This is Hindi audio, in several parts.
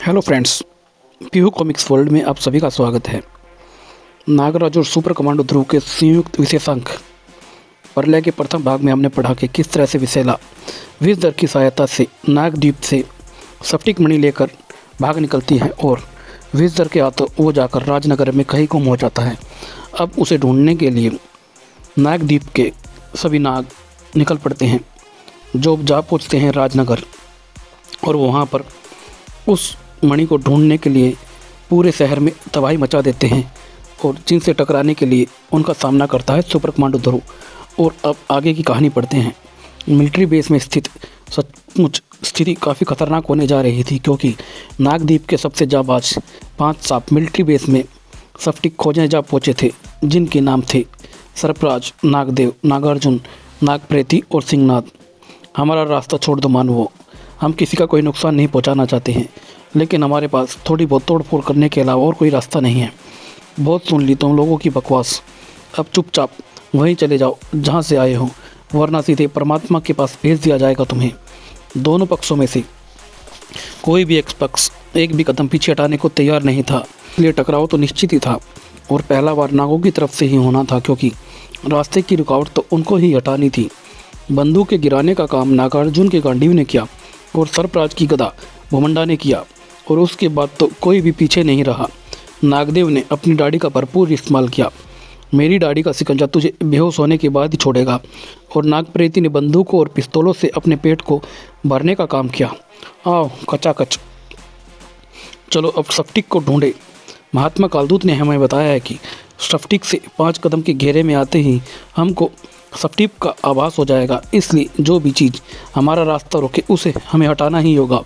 Hello friends, Pihu comics world में आप सभी का स्वागत है। नागराज और सुपर कमांडो ध्रुव के संयुक्त विशेषांक प्रलय के प्रथम भाग में हमने पढ़ा कि किस तरह से विसेला विषधर की सहायता से नागद्वीप से स्फटिक मणि लेकर भाग निकलती है और विषधर के हाथों वो जाकर राजनगर में कहीं गुम हो जाता है। अब उसे ढूंढने के लिए नागद्वीप के सभी नाग निकल पड़ते हैं, जो जा पहुँचते हैं राजनगर और वहाँ पर उस मणि को ढूंढने के लिए पूरे शहर में तबाही मचा देते हैं और जिनसे टकराने के लिए उनका सामना करता है सुपर कमांडो ध्रुव। और अब आगे की कहानी पढ़ते हैं। मिलिट्री बेस में स्थित सचमुच स्थिति काफ़ी खतरनाक होने जा रही थी, क्योंकि नागद्वीप के सबसे जाबाज 5 सांप मिलिट्री बेस में स्फटिक खोजने जा पहुँचे थे, जिनके नाम थे सरफराज, नागदेव, नागार्जुन, नागप्रेती और सिंहनाद। हमारा रास्ता छोड़ दो मानवों, हम किसी का कोई नुकसान नहीं पहुंचाना चाहते हैं, लेकिन हमारे पास थोड़ी बहुत तोड़फोड़ करने के अलावा और कोई रास्ता नहीं है। बहुत सुन ली तुम लोगों की बकवास, अब चुपचाप वहीं चले जाओ जहां से आए हो, वरना सीधे परमात्मा के पास भेज दिया जाएगा तुम्हें। दोनों पक्षों में से कोई भी एक पक्ष एक भी कदम पीछे हटाने को तैयार नहीं था, इसलिए टकराव तो निश्चित ही था और पहला बार नागों की तरफ से ही होना था, क्योंकि रास्ते की रुकावट तो उनको ही हटानी थी। बंदूक के गिराने का काम नागार्जुन के गांडीव ने किया और सरफराज की गदा भुमंडा ने किया, और उसके बाद तो कोई भी पीछे नहीं रहा। नागदेव ने अपनी दाढ़ी का भरपूर इस्तेमाल किया। मेरी दाढ़ी का शिकंजा तुझे बेहोश होने के बाद ही छोड़ेगा। और नागप्रेती ने बंदूकों और पिस्तौलों से अपने पेट को भरने का काम किया। आओ कचाकच चलो अब स्फटिक को ढूंढे। महात्मा कालदूत ने हमें बताया है कि स्फटिक से 5 कदम के घेरे में आते ही हमको स्फटिक का आभास हो जाएगा, इसलिए जो भी चीज़ हमारा रास्ता रोके उसे हमें हटाना ही होगा।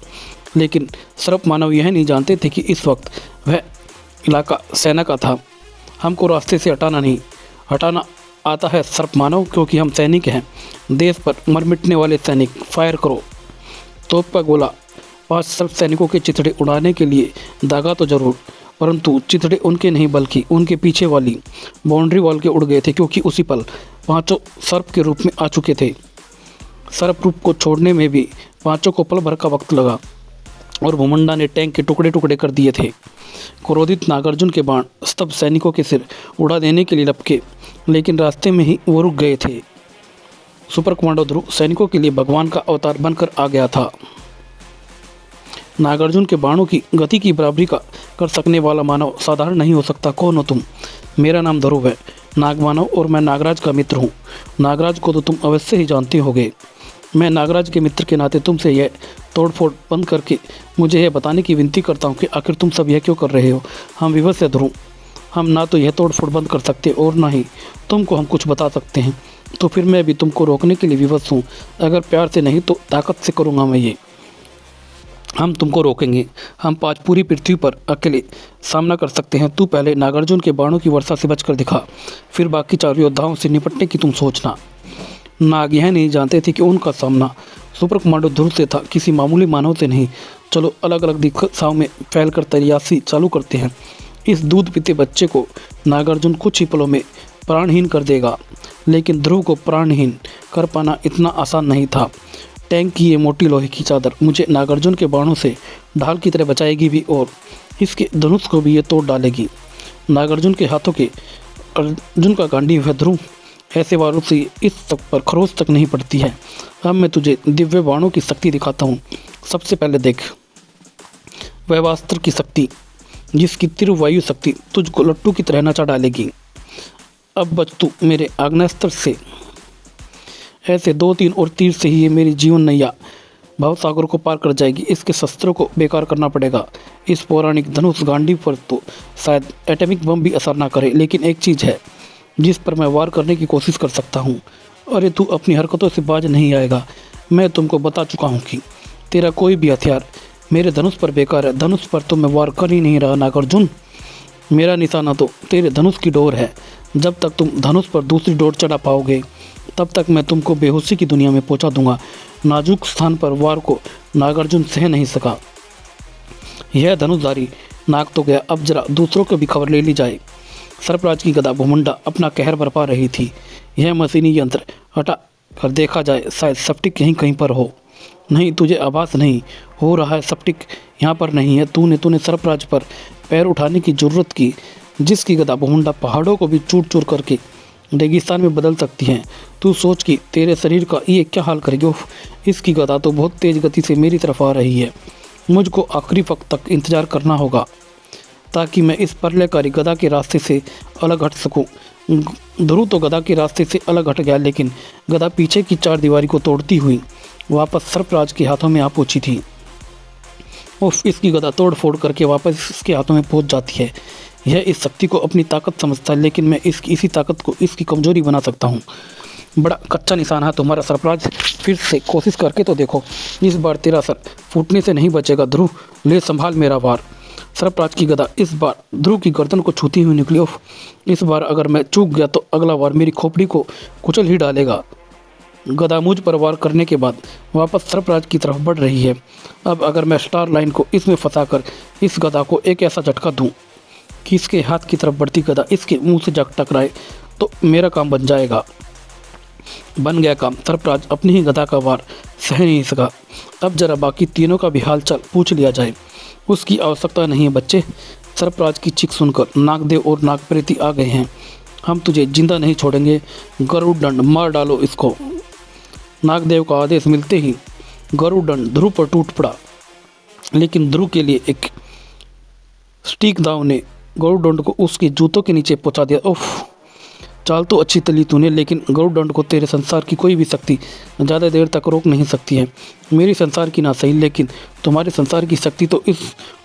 लेकिन सर्प मानव यह नहीं जानते थे कि इस वक्त वह इलाका सेना का था। हमको रास्ते से हटाना आता है सर्प मानव, क्योंकि हम सैनिक हैं। देश पर मर मिटने वाले सैनिक, फायर करो। तोप का गोला 5 सर्प सैनिकों के चिथड़े उड़ाने के लिए दागा तो जरूर, परंतु चिथड़े उनके नहीं बल्कि उनके पीछे वाली बाउंड्री वॉल के उड़ गए थे, क्योंकि उसी पल 5 सर्प के रूप में आ चुके थे। सर्प रूप को छोड़ने में भी 5 को पल भर का वक्त लगा और भुमंडा ने टैंक के टुकड़े टुकड़े कर दिए थे। क्रोधित नागार्जुन के बाण स्तब्ध सैनिकों के सिर उड़ा देने के लिए लपके, लेकिन रास्ते में ही वो रुक गए थे। सुपर कमांडो ध्रुव सैनिकों के लिए भगवान का अवतार बनकर आ गया था। नागार्जुन के बाणों की गति की बराबरी का कर सकने वाला मानव साधारण नहीं हो सकता। कौन हो तुम? मेरा नाम ध्रुव है, नागमानव, और मैं नागराज का मित्र हूँ। नागराज को तो तुम अवश्य ही जानते होगे। मैं नागराज के मित्र के नाते तुमसे यह तोड़फोड़ बंद करके मुझे यह बताने की विनती करता हूँ कि आखिर तुम सब यह क्यों कर रहे हो। हम विवश है ध्रुव, हम ना तो यह तोड़फोड़ बंद कर सकते और ना ही तुमको हम कुछ बता सकते हैं, तो फिर मैं भी तुमको रोकने के लिए विवश हूँ। अगर प्यार से नहीं तो ताकत से करूँगा मैं ये। हम तुमको रोकेंगे। हम 5 पूरी पृथ्वी पर अकेले सामना कर सकते हैं। तू पहले नागार्जुन के बाणों की वर्षा से बचकर दिखा, फिर बाकी 4 योद्धाओं से निपटने की तुम सोचना। नाग यह नहीं जानते थे कि उनका सामना सुपर कमांडो ध्रुव से था, किसी मामूली मानव से नहीं। चलो अलग अलग दिशाओं में फैलकर तैयारी चालू करते हैं। इस दूध पीते बच्चे को नागार्जुन कुछ ही पलों में प्राणहीन कर देगा, लेकिन ध्रुव को प्राणहीन कर पाना इतना आसान नहीं था। टैंक की ये मोटी लोहे की चादर मुझे नागार्जुन के बाणों से ढाल की तरह बचाएगी भी, और इसके धनुष को भी ये तोड़ डालेगी। नागार्जुन के हाथों के अर्जुन का गांडीव है ध्रुव, ऐसे वारों से इस तक पर खरोच तक नहीं पड़ती है। अब मैं तुझे दिव्य बाणों की शक्ति दिखाता हूँ। सबसे पहले देख वैवास्त्र की शक्ति, जिसकी तीव्र वायु शक्ति तुझको लट्टू की तरह नचा डालेगी। अब बच तू मेरे आग्नेयास्त्र से। ऐसे 2-3 और तीर से ही ये मेरी जीवन नैया भवसागर को पार कर जाएगी। इसके शस्त्रों को बेकार करना पड़ेगा। इस पौराणिक धनुष गांडी पर तो शायद एटॉमिक बम भी असर ना करे, लेकिन एक चीज़ है जिस पर मैं वार करने की कोशिश कर सकता हूँ। अरे तू अपनी हरकतों से बाज नहीं आएगा। मैं तुमको बता चुका हूँ कि तेरा कोई भी हथियार मेरे धनुष पर बेकार है। धनुष पर तो मैं वार कर ही नहीं रहा नागार्जुन। मेरा निशाना तो तेरे धनुष की डोर है। जब तक तुम धनुष पर दूसरी डोर चढ़ा पाओगे, तब तक मैं तुमको बेहोशी की दुनिया में पहुँचा दूंगा। नाजुक स्थान पर वार को नागार्जुन सह नहीं सका। यह धनुषधारी नाग तो गया, अब जरा दूसरों को भी खबर ले ली जाए। सरफराज की गदा भुमंडा अपना कहर बरपा रही थी। यह मशीनी यंत्र हटा कर देखा जाए, शायद स्फटिक यहीं कहीं पर हो। नहीं, तुझे आभास नहीं हो रहा है स्फटिक यहाँ पर नहीं है? तूने सर्पराज पर पैर उठाने की ज़रूरत की, जिसकी गदा बहुंडा पहाड़ों को भी चूर चूर करके रेगिस्तान में बदल सकती है। तू सोच कि तेरे शरीर का ये क्या हाल करेगी। उफ, इसकी गदा तो बहुत तेज़ गति से मेरी तरफ आ रही है। मुझको आखिरी वक्त तक इंतज़ार करना होगा ताकि मैं इस प्रलयकारी गदा के रास्ते से अलग हट सकूं। ध्रुव तो गदा के रास्ते से अलग हट गया, लेकिन गदा पीछे की चार दीवारी को तोड़ती हुई वापस सर्पराज के हाथों में आ पहुंची थी। उफ, इसकी गदा तोड़ फोड़ करके वापस इसके हाथों में पहुंच जाती है। यह इस शक्ति को अपनी ताकत समझता है, लेकिन मैं इसी ताकत को इसकी कमजोरी बना सकता हूँ। बड़ा कच्चा निशान है तुम्हारा सर्पराज, फिर से कोशिश करके तो देखो। इस बार तेरा सर फूटने से नहीं बचेगा ध्रुव, ले संभाल मेरा वार। सर्पराज की गदा इस बार ध्रुव की गर्दन को छूती हुई निकली। उफ, इस बार अगर मैं चूक गया तो अगला वार मेरी खोपड़ी को कुचल ही डालेगा। गदा मुझ पर वार करने के बाद वापस सर्पराज की तरफ बढ़ रही है। अब अगर मैं स्टार लाइन को इसमें फंसाकर इस गदा को एक ऐसा झटका दूं कि इसके हाथ की तरफ बढ़ती गदा इसके मुंह से जा टकराए तो मेरा काम बन जाएगा। बन गया काम। सर्पराज अपनी ही गदा का वार सह नहीं सका। अब जरा बाकी तीनों का भी हाल चाल पूछ लिया जाए। उसकी आवश्यकता नहीं है बच्चे। सर्पराज की चीख सुनकर नागदेव और नागप्रेती आ गए हैं। हम तुझे जिंदा नहीं छोड़ेंगे, गरुड़ दंड मार डालो इसको। नागदेव का आदेश मिलते ही गरुड़ दंड ध्रुव पर टूट पड़ा, लेकिन ध्रुव के लिए एक स्टीक दाव ने गरुड़ दंड को उसके जूतों के नीचे पहुंचा दिया। उफ, चाल तो अच्छी तली तूने, लेकिन गरुड़ दंड को तेरे संसार की कोई भी शक्ति ज़्यादा देर तक रोक नहीं सकती है। मेरी संसार की ना सही, लेकिन तुम्हारे संसार की शक्ति तो इस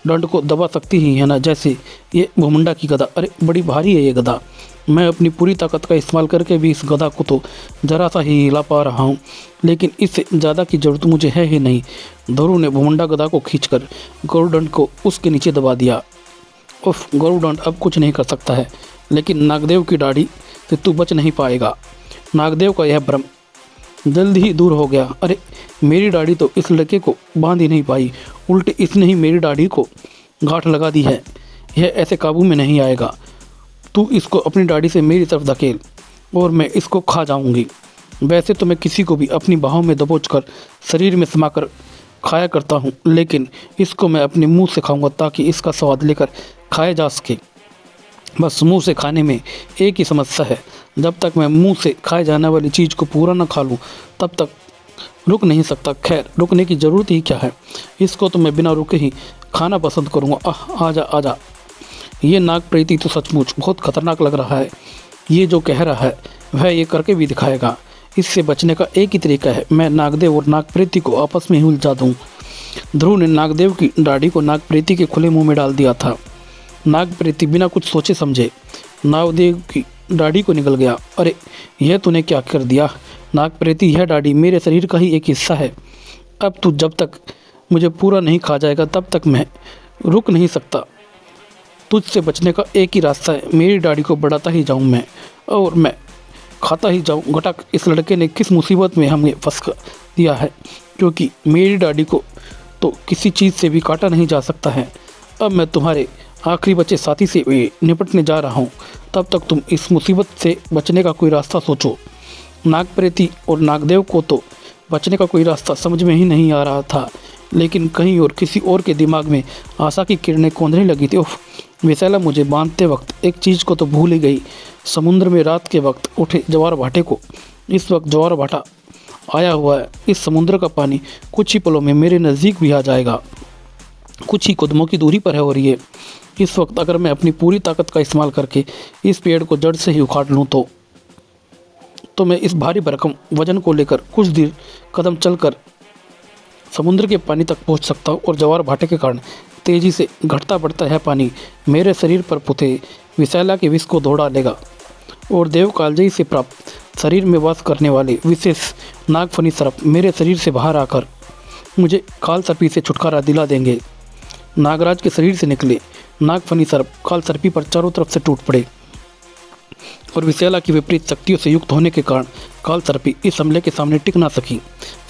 दंड को दबा सकती ही है ना, जैसे ये भुमुंडा की गदा। अरे बड़ी भारी है ये गदा। मैं अपनी पूरी ताकत का इस्तेमाल करके भी इस गदा को तो जरा सा ही हिला पा रहा हूँ, लेकिन इससे ज़्यादा की ज़रूरत मुझे है ही नहीं। ध्रुव ने भुमुंडा गदा को खींचकर गरुड़ दंड को उसके नीचे दबा दिया। उफ, गरुड़ दंड अब कुछ नहीं कर सकता है, लेकिन नागदेव की दाढ़ी से तू बच नहीं पाएगा। नागदेव का यह भ्रम जल्द ही दूर हो गया। अरे मेरी दाढ़ी तो इस लड़के को बांध ही नहीं पाई, उल्टे इसने ही मेरी दाढ़ी को गांठ लगा दी है। यह ऐसे काबू में नहीं आएगा। तू इसको अपनी दाढ़ी से मेरी तरफ धकेल और मैं इसको खा जाऊंगी। वैसे तो मैं किसी को भी अपनी बाहों में दबोचकर शरीर में समाकर खाया करता हूँ, लेकिन इसको मैं अपने मुंह से खाऊंगा ताकि इसका स्वाद लेकर खाया जा सके। बस मुंह से खाने में एक ही समस्या है, जब तक मैं मुंह से खाए जाने वाली चीज़ को पूरा न खा लूँ तब तक रुक नहीं सकता। खैर, रुकने की ज़रूरत ही क्या है, इसको तो मैं बिना रुके ही खाना पसंद करूँगा। आजा आजा। ये नागप्रेती तो सचमुच बहुत खतरनाक लग रहा है। ये जो कह रहा है वह ये करके भी दिखाएगा। इससे बचने का एक ही तरीका है, मैं नागदेव और नागप्रेती को आपस में ही उलझा दूँ। ध्रुव ने नागदेव की दाढ़ी को नागप्रेती के खुले मुँह में डाल दिया था। नागप्रेती बिना कुछ सोचे समझे नागदेव की दाढ़ी को निकल गया। अरे यह तूने क्या कर दिया नागप्रेती, यह दाढ़ी मेरे शरीर का ही एक हिस्सा है। अब तू जब तक मुझे पूरा नहीं खा जाएगा तब तक मैं रुक नहीं सकता। तुझसे बचने का एक ही रास्ता है, मेरी दाढ़ी को बढ़ाता ही जाऊँ मैं और मैं खाता ही जाऊँ। घटक, इस लड़के ने किस मुसीबत में हमें फंस दिया है, क्योंकि मेरी दाढ़ी को तो किसी चीज़ से भी काटा नहीं जा सकता है। अब मैं तुम्हारे आखिरी बचे साथी से निपटने जा रहा हूँ, तब तक तुम इस मुसीबत से बचने का कोई रास्ता सोचो। नागप्रेती और नागदेव को तो बचने का कोई रास्ता समझ में ही नहीं आ रहा था, लेकिन कहीं और किसी और के दिमाग में आशा की किरणें कौंधने लगी थी। उफ, विशाला मुझे बांधते वक्त एक चीज़ को तो भूल ही गई, समुद्र में रात के वक्त उठे ज्वार भाटे को। इस वक्त ज्वार भाटा आया हुआ है, इस समुद्र का पानी कुछ ही पलों में मेरे नज़दीक भी आ जाएगा, कुछ ही कदमों की दूरी पर है। और ये इस वक्त अगर मैं अपनी पूरी ताकत का इस्तेमाल करके इस पेड़ को जड़ से ही उखाड़ लूँ तो मैं इस भारी भरकम वजन को लेकर कुछ देर कदम चलकर समुद्र के पानी तक पहुंच सकता हूँ। और ज्वार भाटे के कारण तेज़ी से घटता बढ़ता है पानी मेरे शरीर पर पुते विशैला के विष को दौड़ डालेगा और देव कालजयी से प्राप्त शरीर में वास करने वाले विशेष नागफनी सर्प मेरे शरीर से बाहर आकर मुझे काल सर्पी से छुटकारा दिला देंगे। नागराज के शरीर से निकले नागफनी सर्प काल सर्पी पर चारों तरफ से टूट पड़े और विशैला की विपरीत शक्तियों से युक्त होने के कारण काल सर्पी इस हमले के सामने टिक ना सकी।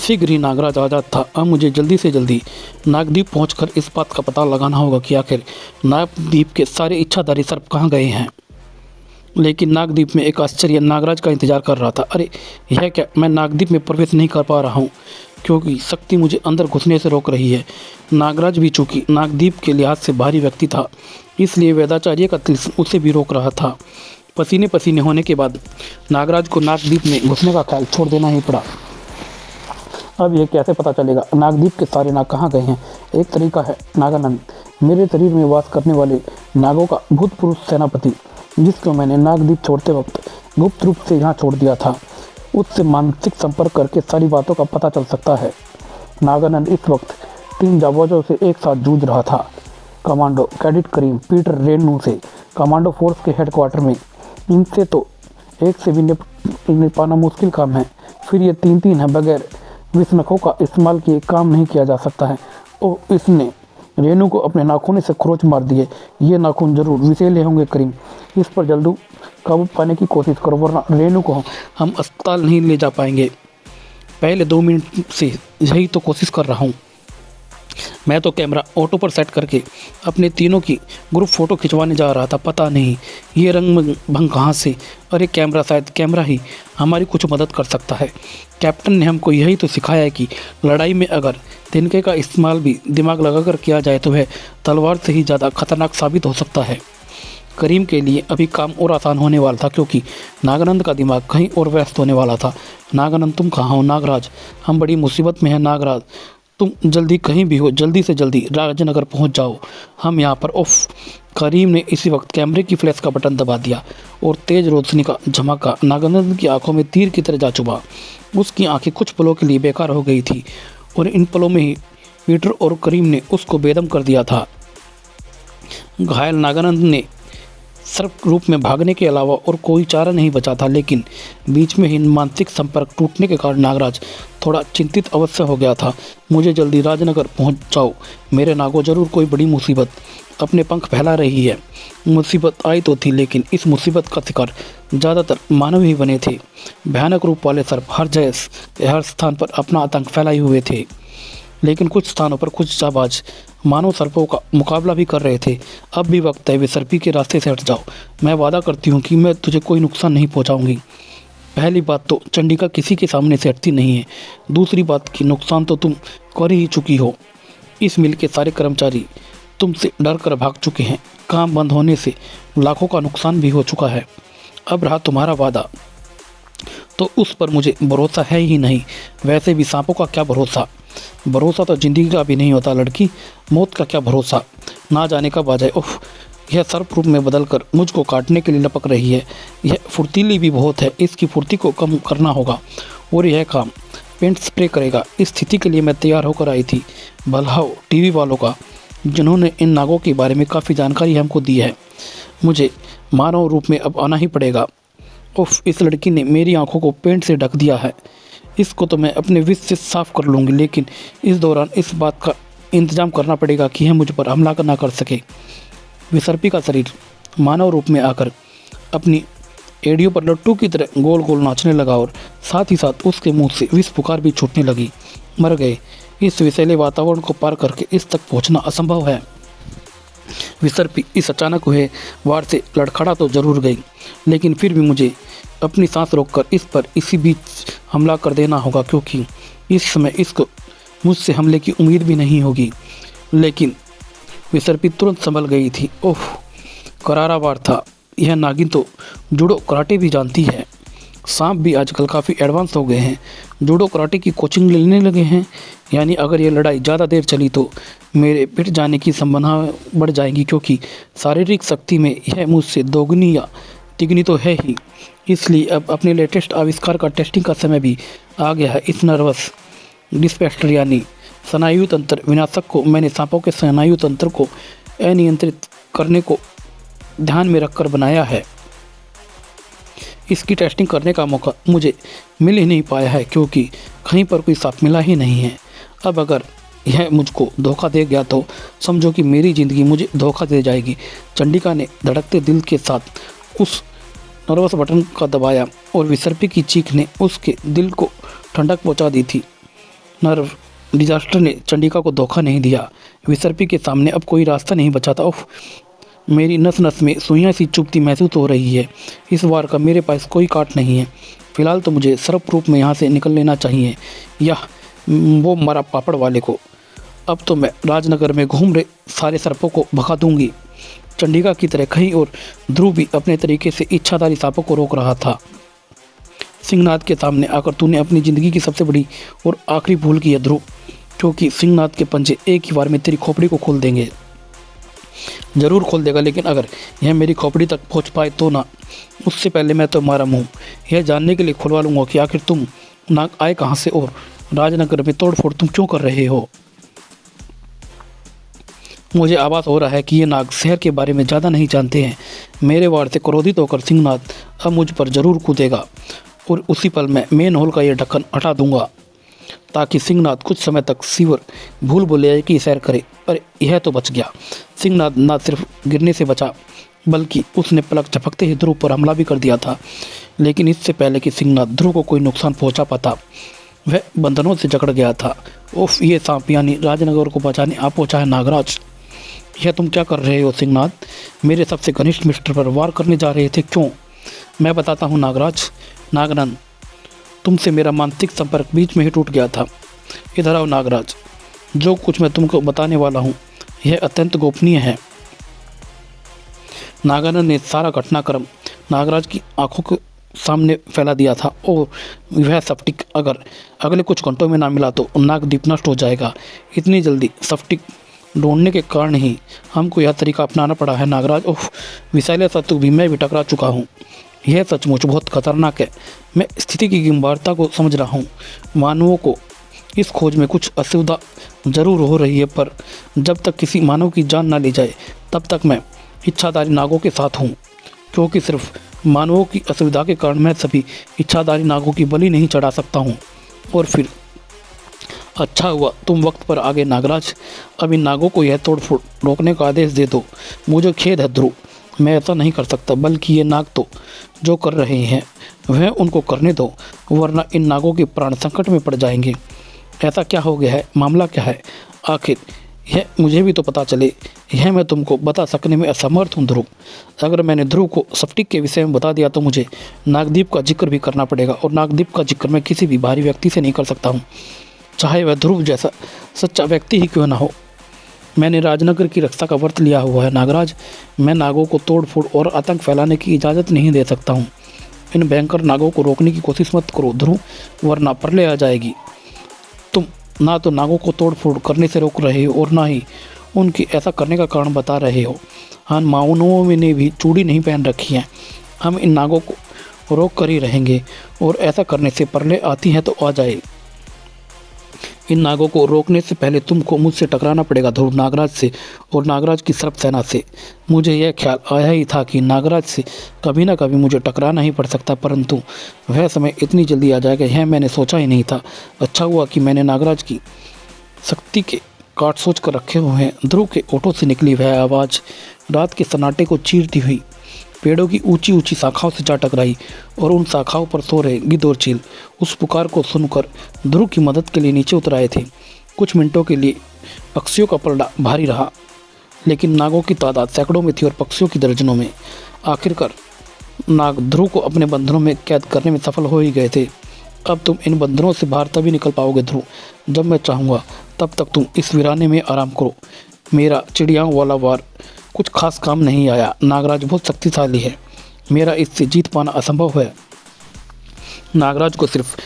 शीघ्र ही नागराज आजाद था। अब मुझे जल्दी से जल्दी नागद्वीप पहुंचकर इस बात का पता लगाना होगा कि आखिर नागद्वीप के सारे इच्छाधारी सर्प कहाँ गए हैं। लेकिन नागद्वीप में एक आश्चर्य नागराज का इंतजार कर रहा था। अरे यह क्या, मैं नागद्वीप में प्रवेश नहीं कर पा रहा हूँ क्योंकि शक्ति मुझे अंदर घुसने से रोक रही है। नागराज भी चूंकि नागदीप के लिहाज से भारी व्यक्ति था, इसलिए वेदाचार्य का तिल उसे भी रोक रहा था। पसीने पसीने होने के बाद नागराज को नागदीप में घुसने का ख्याल छोड़ देना ही पड़ा। अब यह कैसे पता चलेगा नागदीप के सारे नाग कहाँ गए हैं? एक तरीका है नागानंद, मेरे शरीर में वास करने वाले नागों का भूतपूर्व सेनापति, जिसको मैंने नागदीप छोड़ते वक्त गुप्त रूप से यहाँ छोड़ दिया था, उससे मानसिक संपर्क करके सारी बातों का पता चल सकता है। नागानंद इस वक्त 3 जाबाजों से एक साथ जूझ रहा था। कमांडो कैडेट करीम पीटर रेनू से कमांडो फोर्स के हेडक्वार्टर में। इनसे तो एक से भी निपट पाना मुश्किल काम है, फिर ये 3 हैं। बगैर विस्नकों का इस्तेमाल किए काम नहीं किया जा सकता है। और इसने रेनू को अपने नाखून से खरोच मार दिए। ये नाखून जरूर विषैले होंगे करीम, इस पर जल्दी काबू पाने की कोशिश करो, वरना रेनू को हम अस्पताल नहीं ले जा पाएंगे। पहले 2 मिनट से यही तो कोशिश कर रहा हूँ। मैं तो कैमरा ऑटो पर सेट करके अपने तीनों की ग्रुप फ़ोटो खिंचवाने जा रहा था। पता नहीं ये रंग भंग कहाँ से। अरे कैमरा, शायद कैमरा ही हमारी कुछ मदद कर सकता है। कैप्टन ने हमको यही तो सिखाया है कि लड़ाई में अगर तिनके का इस्तेमाल भी दिमाग लगाकर किया जाए तो वह तलवार से ही ज़्यादा खतरनाक साबित हो सकता है। करीम के लिए अभी काम और आसान होने वाला था, क्योंकि नागानंद का दिमाग कहीं और व्यस्त होने वाला था। नागानंद, तुम कहाँ हो? नागराज, हम बड़ी मुसीबत में हैं। नागराज, तुम जल्दी कहीं भी हो, जल्दी से जल्दी राजनगर पहुंच जाओ, हम यहाँ पर। उफ! करीम ने इसी वक्त कैमरे की फ्लैश का बटन दबा दिया और तेज रोशनी का झमाका नागानंद की आंखों में तीर की तरह जा चुभा। उसकी आंखें कुछ पलों के लिए बेकार हो गई थी और इन पलों में ही पीटर और करीम ने उसको बेदम कर दिया था। घायल नागानंद ने सर्प रूप में भागने के अलावा और कोई चारा नहीं बचा था, लेकिन बीच में ही मानसिक संपर्क टूटने के कारण नागराज थोड़ा चिंतित अवश्य हो गया था। मुझे जल्दी राजनगर पहुंच जाओ मेरे नागो, जरूर कोई बड़ी मुसीबत अपने पंख फैला रही है। मुसीबत आई तो थी, लेकिन इस मुसीबत का शिकार ज़्यादातर मानव ही बने थे। भयानक रूप वाले सर्प हर स्थान पर अपना आतंक फैलाए हुए थे, लेकिन कुछ स्थानों पर कुछ जाबाज मानव सर्पों का मुकाबला भी कर रहे थे। अब भी वक्त है, विसर्पी के रास्ते से हट जाओ। मैं वादा करती हूँ कि मैं तुझे कोई नुकसान नहीं पहुँचाऊँगी। पहली बात तो चंडिका किसी के सामने से हटती नहीं है। दूसरी बात कि नुकसान तो तुम कर ही चुकी हो। इस मिल के सारे कर्मचारी तुमसे डर कर भाग चुके हैं। काम बंद होने से लाखों का नुकसान भी हो चुका है। अब रहा तुम्हारा वादा, तो उस पर मुझे भरोसा है ही नहीं। वैसे भी सांपों का क्या भरोसा? भरोसा तो ज़िंदगी का भी नहीं होता लड़की। मौत का क्या भरोसा, ना जाने कब आ जाए। उफ! यह सर्प रूप में बदलकर मुझको काटने के लिए लपक रही है। यह फुर्तीली भी बहुत है, इसकी फुर्ती को कम करना होगा और यह काम पेंट स्प्रे करेगा। इस स्थिति के लिए मैं तैयार होकर आई थी। भला हो टीवी वालों का, जिन्होंने इन नागों के बारे में काफ़ी जानकारी हमको दी है। मुझे मानव रूप में अब आना ही पड़ेगा। उफ! इस लड़की ने मेरी आंखों को पेंट से ढक दिया है। इसको तो मैं अपने विष से साफ कर लूँगी, लेकिन इस दौरान इस बात का इंतजाम करना पड़ेगा कि यह मुझ पर हमला ना कर सके। विसर्पी का शरीर मानव रूप में आकर अपनी एड़ियों पर लट्टू की तरह गोल गोल नाचने लगा और साथ ही साथ उसके मुंह से विष पुकार भी छूटने लगी। मर गए। इस विषैले वातावरण को पार करके इस तक पहुंचना असंभव है। विसर्पी इस अचानक हुए वार से लड़खड़ा तो जरूर गई, लेकिन फिर भी मुझे अपनी सांस रोककर इस पर इसी बीच हमला कर देना होगा, क्योंकि इस समय इसको मुझसे हमले की उम्मीद भी नहीं होगी। लेकिन विसर्पी तुरंत संभल गई थी। ओह! करारा वार था। यह नागिन तो जूडो कराटे भी जानती है। सांप भी आजकल काफ़ी एडवांस हो गए हैं, जूडो कराटे की कोचिंग लेने लगे हैं। यानी अगर ये लड़ाई ज़्यादा देर चली तो मेरे पिट जाने की संभावना बढ़ जाएगी, क्योंकि शारीरिक शक्ति में यह मुझसे दोगुनी या तिगुनी तो है ही। इसलिए अब अपने लेटेस्ट आविष्कार का टेस्टिंग का समय भी आ गया है। इस नर्वस डिस्पेस्टर यानी स्नायु तंत्र विनाशक को मैंने सांपों के स्नायु तंत्र को अनियंत्रित करने को ध्यान में रखकर बनाया है। इसकी टेस्टिंग करने का मौका मुझे मिल ही नहीं पाया है, क्योंकि कहीं पर कोई सांप मिला ही नहीं है। अब अगर यह मुझको धोखा दे गया तो समझो कि मेरी ज़िंदगी मुझे धोखा दे जाएगी। चंडिका ने धड़कते दिल के साथ उस नर्वस बटन का दबाया और विसर्पी की चीख ने उसके दिल को ठंडक पहुंचा दी थी। नर्व डिजास्टर ने चंडिका को धोखा नहीं दिया। विसर्पी के सामने अब कोई रास्ता नहीं बचा था। उफ! मेरी नस नस में सुइयां सी चुभती महसूस हो रही है। इस बार का मेरे पास कोई काट नहीं है। फिलहाल तो मुझे सर्प रूप में यहाँ से निकल लेना चाहिए। वो मरा पापड़ वाले को। अब तो मैं राजनगर में घूम रहे सारे सर्पों को भगा दूंगी। चंडिका की तरह कहीं और ध्रुव भी अपने तरीके से इच्छाधारी सांपों को रोक रहा था। सिंहनाद के सामने आकर तूने अपनी ज़िंदगी की सबसे बड़ी और आखिरी भूल की है ध्रुव, क्योंकि सिंहनाद के पंजे एक ही बार में तेरी खोपड़ी को खोल देंगे। ज़रूर खोल देगा, लेकिन अगर यह मेरी खोपड़ी तक पहुंच पाए तो ना। उससे पहले मैं तो मारा मुँह यह जानने के लिए खुलवा लूँगा कि आखिर तुम नाग आए कहाँ से और राजनगर में तोड़ फोड़ तुम क्यों कर रहे हो। मुझे आभास हो रहा है कि ये नाग शहर के बारे में ज़्यादा नहीं जानते हैं। मेरे वार से क्रोधित होकर सिंहनाद अब मुझ पर ज़रूर कूदेगा और उसी पल मैं मेन होल का ये ढक्कन हटा दूंगा, ताकि सिंहनाद कुछ समय तक सीवर भूल भुलैया की सैर करे। पर यह तो बच गया। सिंहनाद न सिर्फ गिरने से बचा, बल्कि उसने पलक झपकते ही ध्रुव पर हमला भी कर दिया था। लेकिन इससे पहले कि सिंहनाद ध्रुव को कोई नुकसान पहुंचा पाता, वह बंधनों से जकड़ गया था। उफ, ये सांप यानी राजनगर को बचाने आ पहुंचा है नागराज। यह तुम क्या कर रहे हो सिंहनाद? मेरे सबसे घनिष्ठ मिस्टर पर वार करने जा रहे थे, क्यों? मैं बताता हूँ नागराज। नागनंद, तुमसे मेरा मानसिक संपर्क बीच में ही टूट गया था। इधर आओ नागराज। जो कुछ मैं तुमको बताने वाला हूँ यह अत्यंत गोपनीय है। नागानंद ने सारा घटनाक्रम नागराज की आंखों के सामने फैला दिया था। और वह स्फटिक अगर अगले कुछ घंटों में ना मिला तो नागद्वीप नष्ट हो जाएगा। इतनी जल्दी स्फटिक ढूंढने के कारण ही हमको यह तरीका अपनाना पड़ा है नागराज। ओह, विषैले शत्रु भी मैं भी टकरा चुका हूँ। यह सचमुच बहुत खतरनाक है। मैं स्थिति की गंभीरता को समझ रहा हूँ। मानवों को इस खोज में कुछ असुविधा जरूर हो रही है, पर जब तक किसी मानव की जान ना ली जाए तब तक मैं इच्छाधारी नागों के साथ हूँ, क्योंकि सिर्फ मानवों की असुविधा के कारण मैं सभी इच्छाधारी नागों की बलि नहीं चढ़ा सकता हूँ। और फिर अच्छा हुआ तुम वक्त पर आ गए नागराज। अब इन नागों को यह तोड़ फोड़ रोकने का आदेश दे दो। मुझे खेद है ध्रुव, मैं ऐसा नहीं कर सकता, बल्कि ये नाग तो जो कर रहे हैं वह उनको करने दो, वरना इन नागों के प्राण संकट में पड़ जाएंगे। ऐसा क्या हो गया है? मामला क्या है आखिर? यह मुझे भी तो पता चले। यह मैं तुमको बता सकने में असमर्थ हूँ ध्रुव। अगर मैंने ध्रुव को स्फटिक के विषय में बता दिया तो मुझे नागद्वीप का जिक्र भी करना पड़ेगा, और नागद्वीप का जिक्र मैं किसी भी भारी व्यक्ति से नहीं कर सकता हूँ, चाहे वह ध्रुव जैसा सच्चा व्यक्ति ही क्यों ना हो। मैंने राजनगर की रक्षा का व्रत लिया हुआ है नागराज। मैं नागों को तोड़ फोड़ और आतंक फैलाने की इजाज़त नहीं दे सकता हूँ। इन भयंकर नागों को रोकने की कोशिश मत करो ध्रुव, वरना प्रलय आ जाएगी। तुम ना तो नागों को तोड़ फोड़ करने से रोक रहे हो और ना ही उनकी ऐसा करने का कारण बता रहे हो। हाँ, मानवों ने भी चूड़ी नहीं पहन रखी है। हम इन नागों को रोक कर ही रहेंगे, और ऐसा करने से प्रलय आती है तो आ जाए। इन नागों को रोकने से पहले तुमको मुझसे टकराना पड़ेगा ध्रुव, नागराज से और नागराज की सर्प सेना से। मुझे यह ख्याल आया ही था कि नागराज से कभी ना कभी मुझे टकराना ही पड़ सकता, परंतु वह समय इतनी जल्दी आ जाएगा यह मैंने सोचा ही नहीं था। अच्छा हुआ कि मैंने नागराज की शक्ति के काट सोच कर रखे हुए हैं। ध्रुव के ओठों से निकली वह आवाज़ रात के सन्नाटे को चीरती हुई पेड़ों की ऊंची ऊंची शाखाओं से जा टकराई, और उन शाखाओं पर सो रहे गिद्ध और चील उस पुकार को सुनकर ध्रुव की मदद के लिए नीचे उतर आए थे। कुछ मिनटों के लिए पक्षियों का पलड़ा भारी रहा, लेकिन नागों की तादाद सैकड़ों में थी और पक्षियों की दर्जनों में। आखिरकार नाग ध्रुव को अपने बंधनों में कैद करने में सफल हो ही गए थे। अब तुम इन बंधनों से बाहर तभी निकल पाओगे ध्रुव जब मैं चाहूँगा। तब तक तुम इस वीराने में आराम करो। मेरा चिड़ियाओं वाला वार कुछ खास काम नहीं आया। नागराज बहुत शक्तिशाली है, मेरा इससे जीत पाना असंभव है। नागराज को सिर्फ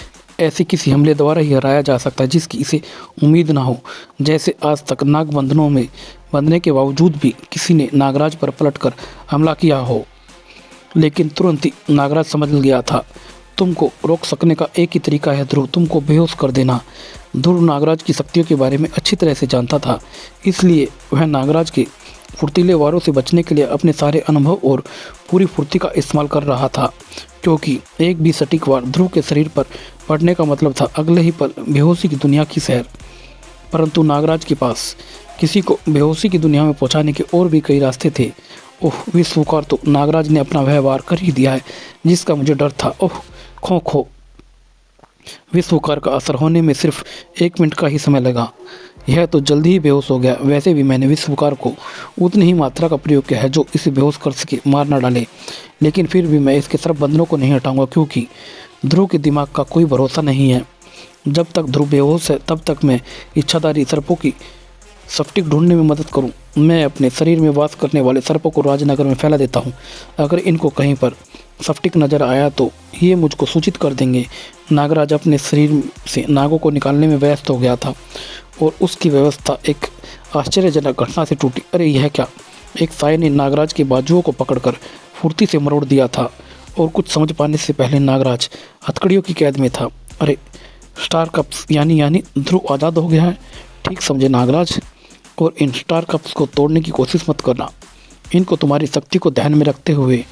ऐसे किसी हमले द्वारा ही हराया जा सकता है जिसकी इसे उम्मीद ना हो। जैसे आज तक नाग बंधनों में बंधने के बावजूद भी किसी ने नागराज पर पलटकर हमला किया हो, लेकिन तुरंत ही नागराज समझ गया था। तुमको रोक सकने का एक ही तरीका है ध्रुव, तुमको बेहोश कर देना। ध्रुव नागराज की शक्तियों के बारे में अच्छी तरह से जानता था, इसलिए वह नागराज के फुर्तीले वारों से बचने के लिए अपने सारे अनुभव और पूरी फुर्ती का इस्तेमाल कर रहा था, क्योंकि एक भी सटीक वार ध्रुव के शरीर पर पड़ने का मतलब था अगले ही पल बेहोशी की दुनिया की सैर। परंतु नागराज के पास किसी को बेहोशी की दुनिया में पहुंचाने के और भी कई रास्ते थे। ओह, विश्वकार तो नागराज ने अपना व्यवहार कर ही दिया है जिसका मुझे डर था। ओह खो खो। विश्वकार का असर होने में सिर्फ 1 मिनट का ही समय लगा। यह तो जल्दी ही बेहोश हो गया। वैसे भी मैंने विश्वकार को उतनी ही मात्रा का प्रयोग किया है जो इसे बेहोश कर सके, मार ना डाले, लेकिन फिर भी मैं इसके सर्प बंधनों को नहीं हटाऊंगा, क्योंकि ध्रुव के दिमाग का कोई भरोसा नहीं है। जब तक ध्रुव बेहोश है तब तक मैं इच्छाधारी सर्पों की स्फटिक ढूंढने में मदद करूं। मैं अपने शरीर में वास करने वाले सर्पों को राजनगर में फैला देता हूं। अगर इनको कहीं पर स्फटिक नजर आया तो ये मुझको सूचित कर देंगे। नागराज अपने शरीर से नागों को निकालने में व्यस्त हो गया था और उसकी व्यवस्था एक आश्चर्यजनक घटना से टूटी। अरे यह क्या! एक साय ने नागराज के बाजुओं को पकड़कर फुर्ती से मरोड़ दिया था और कुछ समझ पाने से पहले नागराज हथकड़ियों की कैद में था। अरे स्टार कप्स यानी ध्रुव आज़ाद हो गया है। ठीक समझे नागराज, और इन स्टार कप्स को तोड़ने की कोशिश मत करना। इनको तुम्हारी शक्ति को ध्यान में रखते हुए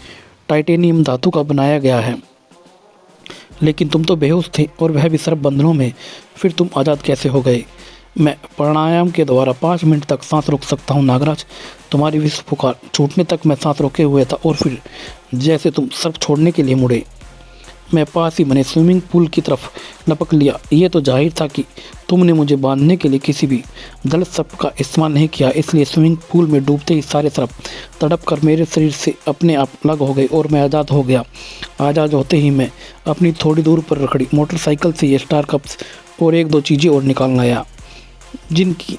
टाइटेनियम धातु का बनाया गया है। लेकिन तुम तो बेहोश थे और वह भी सर्प बंधनों में, फिर तुम आज़ाद कैसे हो गए? मैं प्राणायाम के द्वारा 5 मिनट तक सांस रोक सकता हूँ नागराज। तुम्हारी विष पुकार छूटने तक मैं सांस रोके हुए था और फिर जैसे तुम सर्प छोड़ने के लिए मुड़े, मैं पास ही बने स्विमिंग पूल की तरफ लपक लिया। ये तो जाहिर था कि तुमने मुझे बांधने के लिए किसी भी गलत सर्प का इस्तेमाल नहीं किया, इसलिए स्विमिंग पूल में डूबते ही सारे सर्प तड़प कर मेरे शरीर से अपने आप अलग हो गए और मैं आज़ाद हो गया। आज़ाद होते ही मैं अपनी थोड़ी दूर पर रखड़ी मोटरसाइकिल से ये स्टार कप्स और 1-2 चीज़ें और निकाल लाया, जिनकी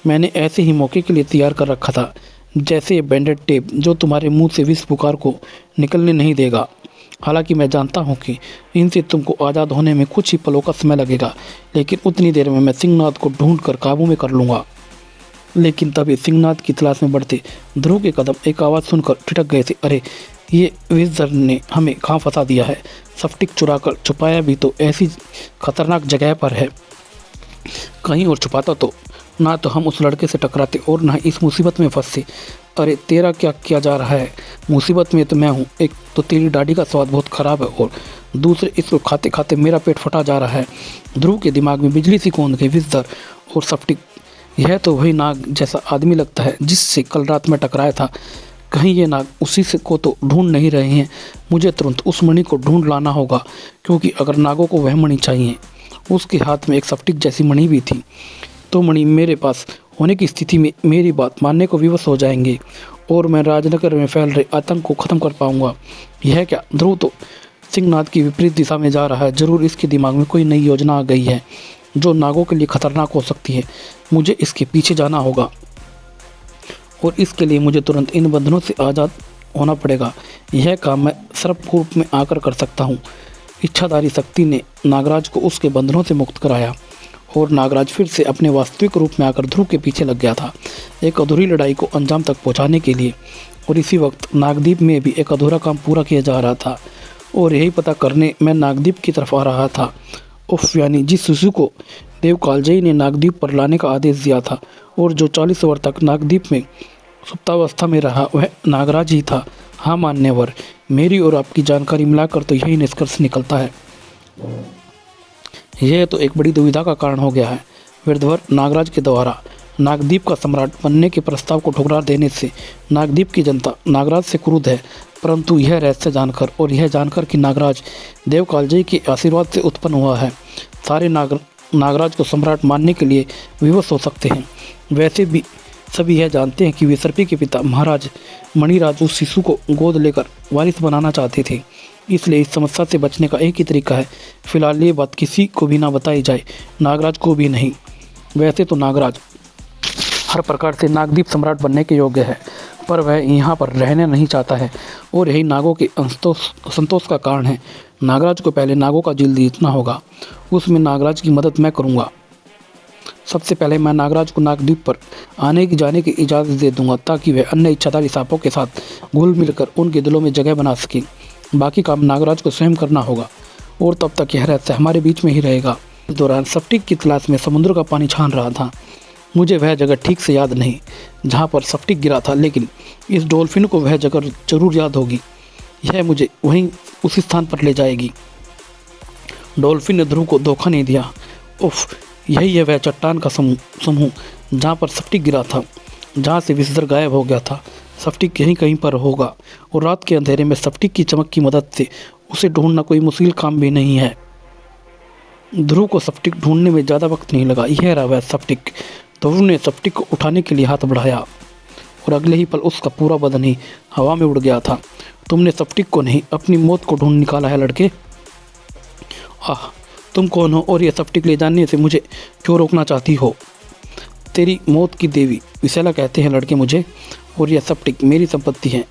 मैंने ऐसे ही मौके के लिए तैयार कर रखा था, जैसे ये बैंडेड टेप जो तुम्हारे मुंह से विष पुकार को निकलने नहीं देगा। हालांकि मैं जानता हूँ कि इनसे तुमको आज़ाद होने में कुछ ही पलों का समय लगेगा, लेकिन उतनी देर में मैं सिंहनाद को ढूंढ कर काबू में कर लूँगा। लेकिन तभी सिंहनाद की तलाश में बढ़ते ध्रुव के कदम एक आवाज़ सुनकर ठिठक गए थे। अरे ये विजर ने हमें कहाँ फंसा दिया है? स्फटिक चुरा कर छुपाया भी तो ऐसी खतरनाक जगह पर है। कहीं और छुपाता तो ना तो हम उस लड़के से टकराते और ना इस मुसीबत में फंसते। अरे तेरा क्या किया जा रहा है? मुसीबत में तो मैं हूँ। एक तो तेरी दाढ़ी का स्वाद बहुत ख़राब है और दूसरे इसको खाते खाते मेरा पेट फटा जा रहा है। ध्रुव के दिमाग में बिजली सी कौंध गई। विजर और स्फटिक, यह तो वही नाग जैसा आदमी लगता है जिससे कल रात में टकराया था। कहीं ये नाग उसी से को तो ढूंढ नहीं रहे हैं? मुझे तुरंत उस मणि को ढूंढ लाना होगा, क्योंकि अगर नागों को वह मणि चाहिए, उसके हाथ में एक स्फटिक जैसी मणि भी थी, तो मणि मेरे पास होने की स्थिति में मेरी बात मानने को विवश हो जाएंगे और मैं राजनगर में फैल रहे आतंक को ख़त्म कर पाऊंगा। यह क्या! ध्रुव तो सिंहनाद की विपरीत दिशा में जा रहा है। जरूर इसके दिमाग में कोई नई योजना आ गई है जो नागों के लिए खतरनाक हो सकती है। मुझे इसके पीछे जाना होगा और इसके लिए मुझे तुरंत इन बंधनों से आज़ाद होना पड़ेगा। यह काम मैं सर्प रूप में आकर कर सकता हूँ। इच्छाधारी शक्ति ने नागराज को उसके बंधनों से मुक्त कराया और नागराज फिर से अपने वास्तविक रूप में आकर ध्रुव के पीछे लग गया था, एक अधूरी लड़ाई को अंजाम तक पहुंचाने के लिए। और इसी वक्त नागदीप में भी एक अधूरा काम पूरा किया जा रहा था और यही पता करने मैं नागदीप की तरफ आ रहा था। उफ, यानी जिस शिशु को देव कालजयी ने नागदीप पर लाने का आदेश दिया था और जो 40 वर्ष तक नागदीप में सुप्तावस्था में रहा, वह नागराज ही था। हाँ मान्यवर, मेरी और आपकी जानकारी मिलाकर तो यही निष्कर्ष निकलता है। यह तो एक बड़ी दुविधा का कारण हो गया है। वृद्धवर नागराज के द्वारा नागदीप का सम्राट बनने के प्रस्ताव को ठुकरा देने से नागदीप की जनता नागराज से क्रुद्ध है, परंतु यह रहस्य जानकर और यह जानकर कि नागराज देव कालजयी के आशीर्वाद से उत्पन्न हुआ है, सारे नागराज को सम्राट मानने के लिए विवश हो सकते हैं। वैसे भी सभी यह जानते हैं कि विसर्पी के पिता महाराज मणिराज उस शिशु को गोद लेकर वारिस बनाना चाहते थे, इसलिए इस समस्या से बचने का एक ही तरीका है। फिलहाल ये बात किसी को भी ना बताई जाए, नागराज को भी नहीं। वैसे तो नागराज हर प्रकार से नागदीप सम्राट बनने के योग्य है, पर वह यहाँ पर रहना नहीं चाहता है और यही नागों के असंतोष का कारण है। नागराज को पहले नागों का दिल जीतना होगा, उसमें नागराज की मदद मैं करूँगा। सबसे पहले मैं नागराज को नागदीप पर आने की जाने की इजाज़त दे दूंगा, ताकि वह अन्य इच्छाधारी सांपों के साथ घुल मिलकर उनके दिलों में जगह बना सके। बाकी काम नागराज को स्वयं करना होगा और तब तक यह रहस्य हमारे बीच में ही रहेगा। इस दौरान स्फटिक की तलाश में समुद्र का पानी छान रहा था। मुझे वह जगह ठीक से याद नहीं जहाँ पर स्फटिक गिरा था, लेकिन इस डॉल्फिन को वह जगह जरूर याद होगी। यह मुझे वहीं उसी स्थान पर ले जाएगी। डॉल्फिन ने ध्रुव को धोखा नहीं दिया। उफ, यही है वह चट्टान का समूह जहाँ पर स्फटिक गिरा था, जहाँ से विसर्जन गायब हो गया था। स्फटिक यहीं कहीं पर होगा और रात के अंधेरे में स्फटिक की चमक की मदद से उसे ढूंढना कोई मुश्किल काम भी नहीं है। ध्रुव को स्फटिक ढूंढने में ज़्यादा वक्त नहीं लगा। यह रहा वह स्फटिक। ध्रुव ने स्फटिक को उठाने के लिए हाथ बढ़ाया और अगले ही पल उसका पूरा बदन ही हवा में उड़ गया था। तुमने स्फटिक को नहीं, अपनी मौत को ढूंढ निकाला है लड़के। आह, तुम कौन हो और यह सप्टिक ले जाने से मुझे क्यों रोकना चाहती हो? तेरी मौत की देवी विसेला कहते हैं लड़के मुझे, और यह सप्टिक मेरी संपत्ति है।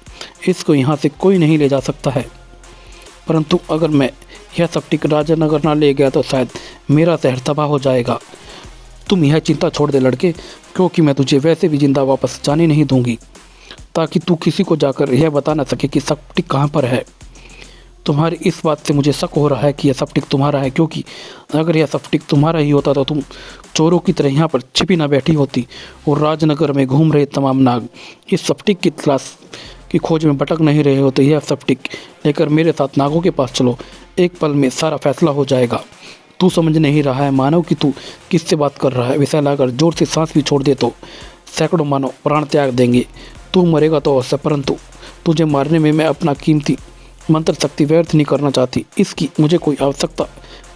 इसको यहाँ से कोई नहीं ले जा सकता है। परंतु अगर मैं यह सप्टिक राजनगर ना ले गया तो शायद मेरा शहर तबाह हो जाएगा। तुम यह चिंता छोड़ दे लड़के, क्योंकि मैं तुझे वैसे भी जिंदा वापस जाने नहीं दूंगी, ताकि तू किसी को जाकर यह बता ना सके कि सप्टिक कहाँ पर है। तुम्हारी इस बात से मुझे शक हो रहा है कि यह सप्टिक तुम्हारा है, क्योंकि अगर यह सप्टिक तुम्हारा ही होता तो तुम चोरों की तरह यहाँ पर छिपी ना बैठी होती और राजनगर में घूम रहे तमाम नाग इस सप्टिक की तलाश की खोज में भटक नहीं रहे हो। तो यह सप्टिक लेकर मेरे साथ नागों के पास चलो, एक पल में सारा फैसला हो जाएगा। तू समझ नहीं रहा है मानव कि तू किससे बात कर रहा है। विशाला अगर जोर से सांस भी छोड़ दे तो सैकड़ों मानव प्राण त्याग देंगे। तू मरेगा तो अवश्य, परंतु तुझे मारने में मैं अपना कीमती मंत्र शक्ति व्यर्थ नहीं करना चाहती। इसकी मुझे कोई आवश्यकता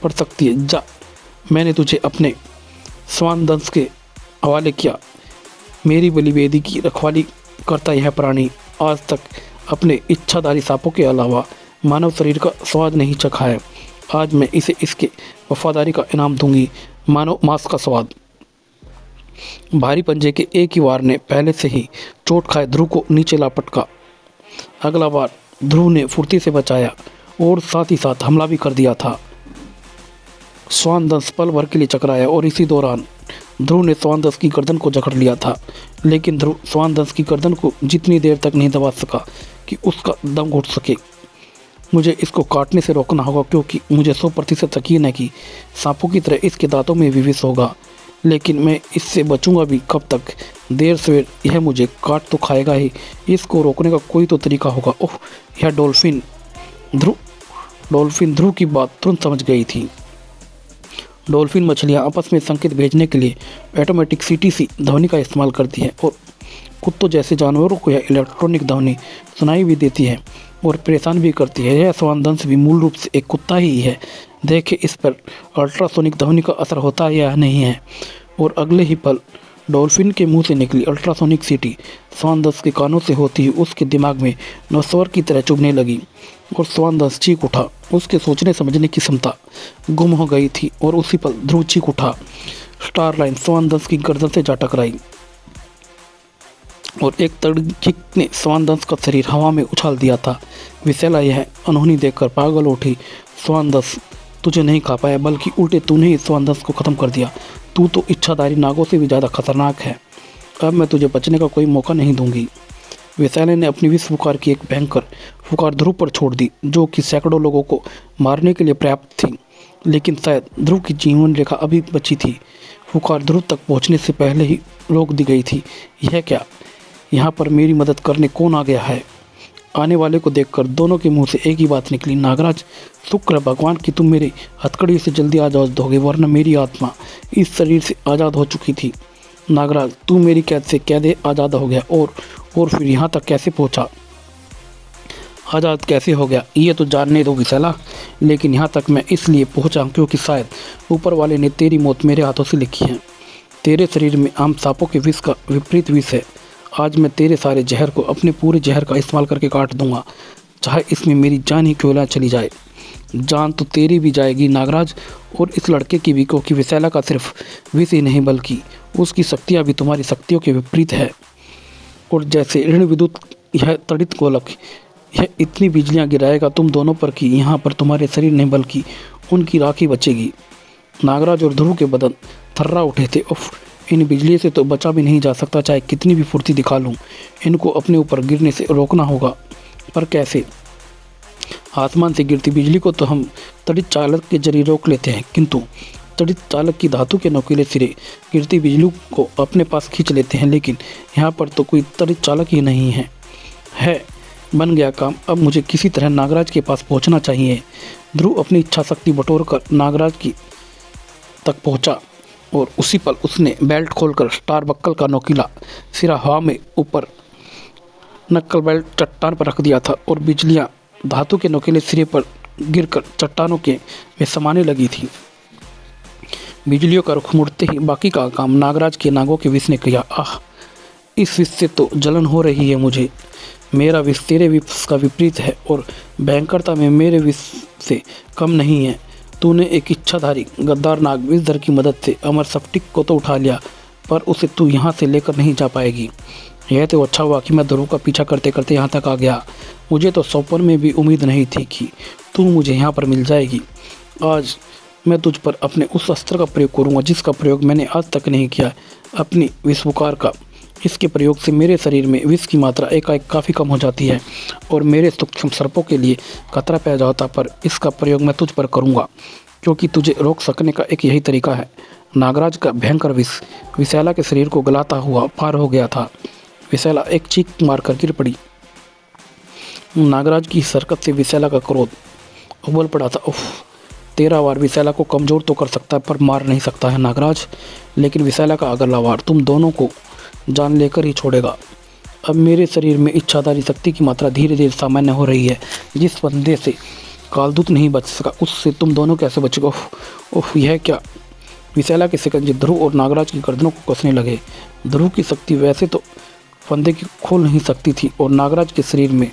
पड़ सकती है। जा, मैंने तुझे अपने स्वान दंश के हवाले किया। मेरी बलिवेदी की रखवाली करता यह प्राणी आज तक अपने इच्छाधारी सांपों के अलावा मानव शरीर का स्वाद नहीं चखा है। आज मैं इसे इसके वफादारी का इनाम दूंगी, मानव मांस का स्वाद। भारी पंजे के एक ही वार ने पहले से ही चोट खाए ध्रुव को नीचे ला पटका। अगला बार ध्रुव ने फुर्ती से बचाया और साथ ही साथ हमला भी कर दिया था। स्वान दंश पल भर के लिए चकराया और इसी दौरान ध्रुव ने स्वान दंश की गर्दन को जकड़ लिया था, लेकिन ध्रुव स्वान दंश की गर्दन को जितनी देर तक नहीं दबा सका कि उसका दम घुट सके। मुझे इसको काटने से रोकना होगा, क्योंकि मुझे 100% यकीन है कि सांपों की तरह इसके दांतों में भी विष होगा, लेकिन मैं इससे बचूंगा भी कब तक? देर सवेर यह मुझे काट तो खाएगा ही। इसको रोकने का कोई तो तरीका होगा। ओह, यह डॉल्फिन ध्रुव की बात तुरंत समझ गई थी। डॉल्फिन मछलियाँ आपस में संकेत भेजने के लिए ऑटोमेटिक सीटीसी ध्वनि का इस्तेमाल करती हैं और कुत्तों जैसे जानवरों को यह इलेक्ट्रॉनिक ध्वनि सुनाई भी देती है और परेशान भी करती है। यह स्वान दंश भी मूल रूप से एक कुत्ता ही है। देखे इस पर अल्ट्रासोनिक ध्वनि का असर होता है या नहीं है। और अगले ही पल डॉल्फिन के मुंह से निकली अल्ट्रासोनिक सीटी स्वान दंश के कानों से होती हुई उसके दिमाग में नौस्वर की तरह चुभने लगी और स्वान दंश चीख उठा। उसके सोचने समझने की क्षमता गुम हो गई थी और उसी पल ध्रुव चीख उठा। स्टारलाइन स्वान दंश की गर्दन से जा टकराई और एक तड़किक ने स्वान दंश का शरीर हवा में उछाल दिया था। विसेला यह अनहोनी देखकर पागल उठी। स्वान दंश तुझे नहीं खा पाया, बल्कि उल्टे तूने ही स्वान दंश को ख़त्म कर दिया। तू तो इच्छाधारी नागों से भी ज़्यादा खतरनाक है। अब मैं तुझे बचने का कोई मौका नहीं दूंगी। विसेला ने अपनी विष फुकार की एक भयंकर फुकार ध्रुव पर छोड़ दी, जो कि सैकड़ों लोगों को मारने के लिए पर्याप्त थी, लेकिन शायद ध्रुव की जीवन रेखा अभी बची थी। फुकार ध्रुव तक पहुंचने से पहले ही रोक दी गई थी। यह क्या, यहाँ पर मेरी मदद करने कौन आ गया है? आने वाले को देखकर दोनों के मुंह से एक ही बात निकली, नागराज, शुक्र है भगवान कि तुम मेरी हथकड़ी से जल्दी आज़ाद होगे, वरना मेरी आत्मा इस शरीर से आज़ाद हो चुकी थी। नागराज, तू मेरी कैद से कैदे आज़ाद हो गया और फिर यहाँ तक कैसे पहुँचा? आज़ाद कैसे हो गया ये तो जानने दो विसेला, लेकिन यहाँ तक मैं इसलिए पहुँचा क्योंकि शायद ऊपर वाले ने तेरी मौत मेरे हाथों से लिखी है। तेरे शरीर में आम सांपों के विष का विपरीत विष है। आज मैं तेरे सारे जहर को अपने पूरे जहर का इस्तेमाल करके काट दूंगा, चाहे इसमें मेरी जान ही क्यों ना चली जाए। जान तो तेरी भी जाएगी नागराज, और इस लड़के की भी, क्योंकि विसेला का सिर्फ विष ही नहीं बल्कि उसकी शक्तियाँ भी तुम्हारी शक्तियों के विपरीत है। और जैसे ऋण विद्युत यह तड़ित गोलक, यह इतनी बिजलियाँ गिराएगा तुम दोनों पर कि यहाँ पर तुम्हारे शरीर नहीं बल्कि उनकी राख ही बचेगी। नागराज और ध्रुव के बदन थर्रा उठे थे। उफ, इन बिजली से तो बचा भी नहीं जा सकता, चाहे कितनी भी फुर्ती दिखा लूँ। इनको अपने ऊपर गिरने से रोकना होगा, पर कैसे? आसमान से गिरती बिजली को तो हम तड़ित चालक के जरिए रोक लेते हैं, किंतु तड़ित चालक की धातु के नोकीले सिरे गिरती बिजली को अपने पास खींच लेते हैं, लेकिन यहाँ पर तो कोई तड़ित चालक ही नहीं है। बन गया काम। अब मुझे किसी तरह नागराज के पास पहुँचना चाहिए। ध्रुव अपनी इच्छा शक्ति बटोर कर नागराज की तक पहुँचा और उसी पल उसने बेल्ट खोलकर स्टार बक्कल का नोकीला सिरा हवा में ऊपर नक्कल बेल्ट चट्टान पर रख दिया था और बिजलियां धातु के नोकीले सिरे पर गिरकर चट्टानों के में समाने लगी थी। बिजलियों का रुख मुड़ते ही बाकी का काम नागराज के नागों के विष ने किया। आह, इस विष से तो जलन हो रही है मुझे। मेरा विष तेरे विष का विपरीत है और भयंकरता में मेरे विष से कम नहीं है। तूने एक इच्छाधारी गद्दार नाग विषधर की मदद से अमर स्फटिक को तो उठा लिया, पर उसे तू यहाँ से लेकर नहीं जा पाएगी। यह तो अच्छा हुआ कि मैं ध्रुव का पीछा करते करते यहाँ तक आ गया। मुझे तो सपन में भी उम्मीद नहीं थी कि तू मुझे यहाँ पर मिल जाएगी। आज मैं तुझ पर अपने उस अस्त्र का प्रयोग करूँगा जिसका प्रयोग मैंने आज तक नहीं किया, अपनी विषवकार का। इसके प्रयोग से मेरे शरीर में विष की मात्रा एकाएक काफ़ी कम हो जाती है और मेरे सूक्ष्म सर्पों के लिए खतरा पैदा होता, पर इसका प्रयोग मैं तुझ पर करूँगा क्योंकि तुझे रोक सकने का एक यही तरीका है। नागराज का भयंकर विष विशाला के शरीर को गलाता हुआ पार हो गया था। विशाला एक चीख मारकर गिर पड़ी। नागराज की हरकत से विशाला का क्रोध उबल पड़ा था। उफ, तेरा वार विशाला को कमज़ोर तो कर सकता है पर मार नहीं सकता है नागराज, लेकिन विशाला का अगला वार तुम दोनों को जान लेकर ही छोड़ेगा। अब मेरे शरीर में इच्छाधारी शक्ति की मात्रा धीरे धीरे सामान्य हो रही है। जिस बंदे से कालदूत नहीं बच सका उससे तुम दोनों कैसे बचोगे। उफ, यह क्या। विशाला के शिकंजे ध्रुव और नागराज की गर्दनों को कसने लगे। ध्रुव की शक्ति वैसे तो फंदे की खोल नहीं सकती थी और नागराज के शरीर में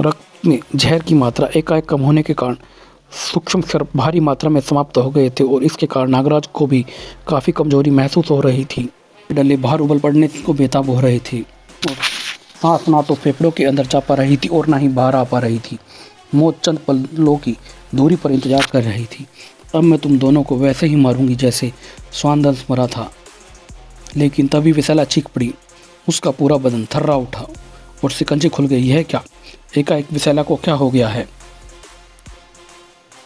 रक्त में जहर की मात्रा एकाएक कम होने के कारण सूक्ष्म सर्प भारी मात्रा में समाप्त हो गए थे और इसके कारण नागराज को भी काफ़ी कमजोरी महसूस हो रही थी। डले बाहर उबल पड़ने को बेताब हो रही थी और सांस ना तो फेफड़ों के अंदर जा पा रही थी और ना ही बाहर आ पा रही थी। मौत चंद पलों की दूरी पर इंतजार कर रही थी। अब मैं तुम दोनों को वैसे ही मारूंगी जैसे स्वानदंश मरा था। लेकिन तभी विशाला चीख पड़ी। उसका पूरा बदन थर्रा उठा और शिकंजे खुल गई। है क्या। एकाएक विशाला को क्या हो गया है।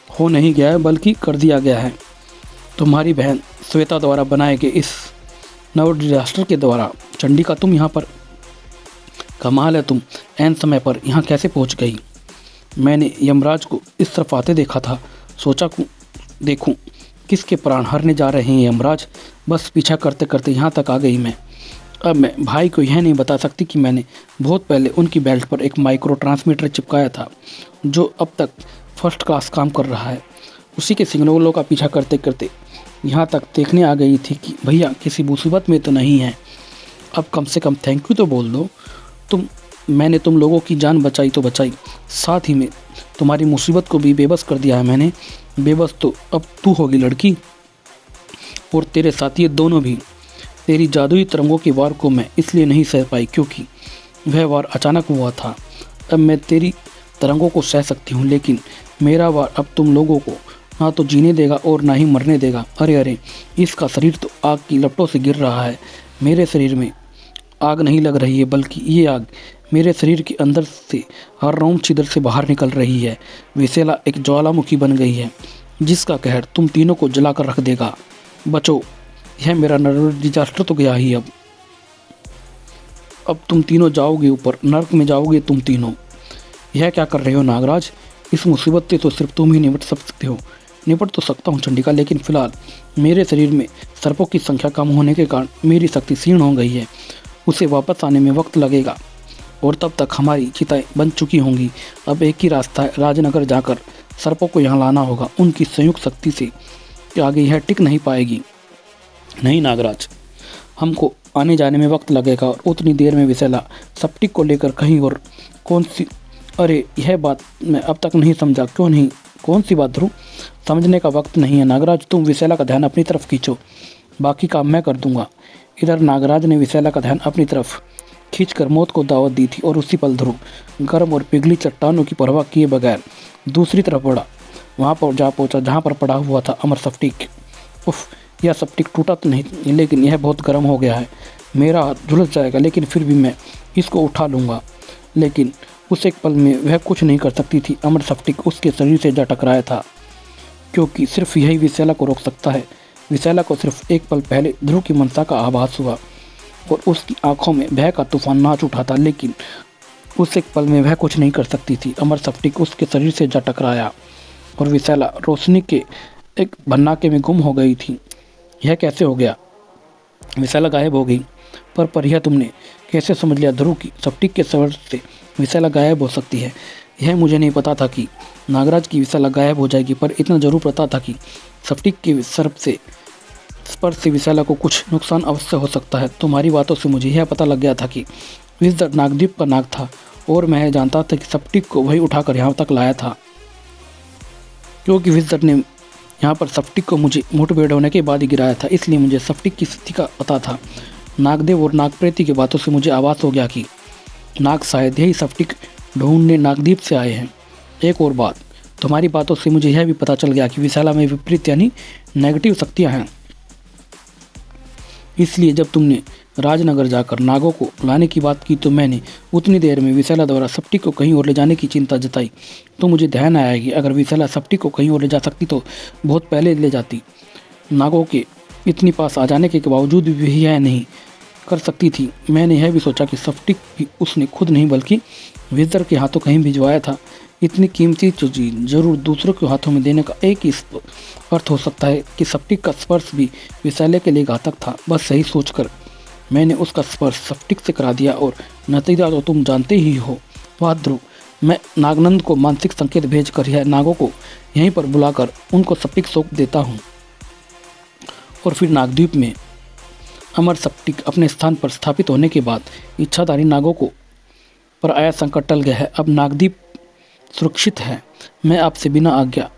हो नहीं गया है बल्कि कर दिया गया है। तुम्हारी बहन श्वेता द्वारा बनाए गए इस नव डिजास्टर के द्वारा चंडिका तुम यहाँ पर। कमाल है, तुम ऐन समय पर यहाँ कैसे पहुँच गई। मैंने यमराज को इस तरफ आते देखा था, सोचा देखूं किसके प्राण हरने जा रहे हैं यमराज। बस पीछा करते करते यहाँ तक आ गई मैं। अब मैं भाई को यह नहीं बता सकती कि मैंने बहुत पहले उनकी बेल्ट पर एक माइक्रो ट्रांसमीटर चिपकाया था जो अब तक फर्स्ट क्लास काम कर रहा है। उसी के सिग्नलों का पीछा करते करते यहाँ तक देखने आ गई थी कि भैया किसी मुसीबत में तो नहीं है। अब कम से कम थैंक यू तो बोल दो। मैंने तुम लोगों की जान बचाई तो बचाई, साथ ही में तुम्हारी मुसीबत को भी बेबस कर दिया है मैंने। बेबस तो अब तू होगी लड़की, और तेरे साथी दोनों भी। तेरी जादुई तरंगों के वार को मैं इसलिए नहीं सह पाई क्योंकि वह वार अचानक हुआ था। अब मैं तेरी तरंगों को सह सकती हूँ, लेकिन मेरा वार अब तुम लोगों को ना तो जीने देगा और ना ही मरने देगा। अरे अरे, इसका शरीर तो आग की लपटों से गिर रहा है। मेरे शरीर में आग नहीं लग रही है, बल्कि ये आग मेरे शरीर के अंदर से हर रोम छिद्र से बाहर निकल रही है। विशाला एक ज्वालामुखी बन गई है जिसका कहर तुम तीनों को जलाकर रख देगा। बचो, यह मेरा डिजास्टर तो गया ही। अब तुम तीनों जाओगे ऊपर, नर्क में जाओगे तुम तीनों। यह क्या कर रहे हो नागराज। इस मुसीबत से तो सिर्फ तुम ही निपट सकते हो। निपट तो सकता हूँ चंडिका, लेकिन फिलहाल मेरे शरीर में सर्पों की संख्या कम होने के कारण मेरी शक्ति क्षीण हो गई है। उसे वापस आने में वक्त लगेगा और तब तक हमारी चिताएं बन चुकी होंगी। अब एक ही रास्ता है, राजनगर जाकर सर्पों को यहाँ लाना होगा। उनकी संयुक्त शक्ति से आगे यह टिक नहीं पाएगी। नहीं नागराज, हमको आने जाने में वक्त लगेगा और उतनी देर में विशाला स्फटिक को लेकर कहीं और कौन सी। अरे यह बात मैं अब तक नहीं समझा। क्यों नहीं, कौन सी बात ध्रुव। समझने का वक्त नहीं है नागराज। तुम विशाला का ध्यान अपनी तरफ खींचो, बाकी काम मैं कर दूंगा। इधर नागराज ने विशाला का ध्यान अपनी तरफ खींचकर मौत को दावत दी थी और उसी पल ध्रुव गर्म और पिघली चट्टानों की परवाह किए बगैर दूसरी तरफ बढ़ा। वहाँ पर जा पहुँचा जहाँ पर पड़ा हुआ था अमर स्फटिक। उफ, यह स्फटिक टूटा तो नहीं, लेकिन यह बहुत गर्म हो गया है। मेरा हाथ झुलस जाएगा, लेकिन फिर भी मैं इसको उठा लूँगा। लेकिन उस एक पल में वह कुछ नहीं कर सकती थी। अमर स्फटिक उसके शरीर से जा टकराया था, क्योंकि सिर्फ यही विशाला को रोक सकता है। विशाला को सिर्फ एक पल पहले ध्रुव की मनसा का आभास हुआ और उसकी आंखों में भय का तूफान नाच उठा था, लेकिन उस एक पल में वह कुछ नहीं कर सकती थी। अमर स्फटिक उसके शरीर से जा टकराया और विशाला रोशनी के एक भन्नाटे में गुम हो गई थी। यह कैसे हो गया। विशाला गायब हो गई। पर यह तुमने कैसे समझ लिया ध्रुव की स्फटिक के स्वर से विशाला गायब हो सकती है। यह मुझे नहीं पता था कि नागराज की विशाला गायब हो जाएगी, पर इतना जरूर पता था कि स्फटिक के सर्प से स्पर्श से विशाला को कुछ नुकसान अवश्य हो सकता है। तुम्हारी बातों से मुझे यह पता लग गया था कि विषधर नागद्वीप का नाग था और मैं जानता था कि स्फटिक को वही उठाकर यहाँ तक लाया था, क्योंकि विषधर ने यहाँ पर स्फटिक को मुझे मुठभेड़ होने के बाद ही गिराया था, इसलिए मुझे स्फटिक की स्थिति का पता था। नागदेव और नागप्रेती की बातों से मुझे आभास हो गया कि नाग शायद यही स्फटिक ढूंढने नागद्वीप से आए हैं। एक और बात, तुम्हारी बातों से मुझे यह भी पता चल गया कि विशाला में विपरीत यानी नेगेटिव शक्तियाँ हैं। इसलिए जब तुमने राजनगर जाकर नागों को लाने की बात की तो मैंने उतनी देर में विशाला द्वारा स्फटिक को कहीं और ले जाने की चिंता जताई। तो मुझे ध्यान आया कि अगर विशाला स्फटिक को कहीं और ले जा सकती तो बहुत पहले ले जाती। नागों के इतनी पास आ जाने के बावजूद भी यह नहीं कर सकती थी। मैंने यह भी सोचा कि स्फटिक भी उसने खुद नहीं बल्कि विजिटर के हाथों कहीं भिजवाया था। इतनी कीमती चीज जरूर दूसरों के हाथों में देने का एक ही अर्थ हो सकता है कि स्फटिक का स्पर्श भी विशाले के लिए घातक था। बस सही सोचकर मैंने उसका स्पर्श स्फटिक से करा दिया और नतीजा तो तुम जानते ही हो। वाह ध्रुव, मैं नागनंद को मानसिक संकेत भेजकर यह नागों को यहीं पर बुलाकर उनको स्फटिक सौंप देता हूँ और फिर नागद्वीप में अमर स्फटिक अपने स्थान पर स्थापित होने के बाद इच्छाधारी नागों को पर आया संकट टल गया है। अब नागद्वीप सुरक्षित है। मैं आपसे बिना आज्ञा